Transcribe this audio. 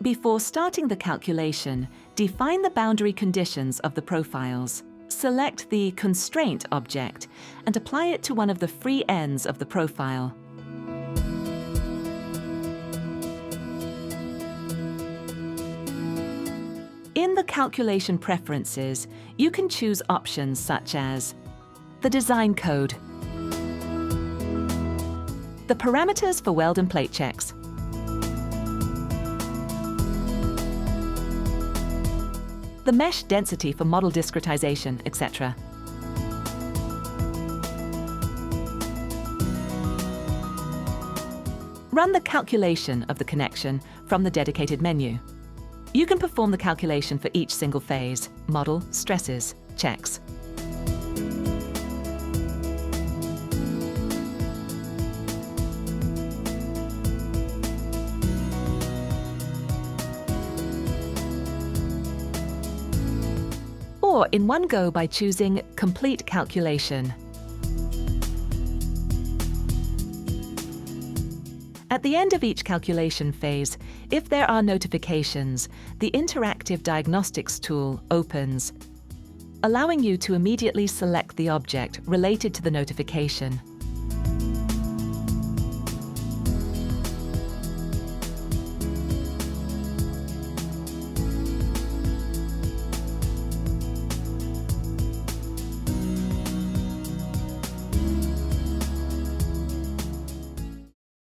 Before starting the calculation, define the boundary conditions of the profiles. Select the constraint object and apply it to one of the free ends of the profile. In the calculation preferences, you can choose options such as the design code, the parameters for weld and plate checks, the mesh density for model discretization, etc. Run the calculation of the connection from the dedicated menu. You can perform the calculation for each single phase, model, stresses, checks. Or in one go by choosing Complete Calculation. At the end of each calculation phase, if there are notifications, the interactive diagnostics tool opens, allowing you to immediately select the object related to the notification.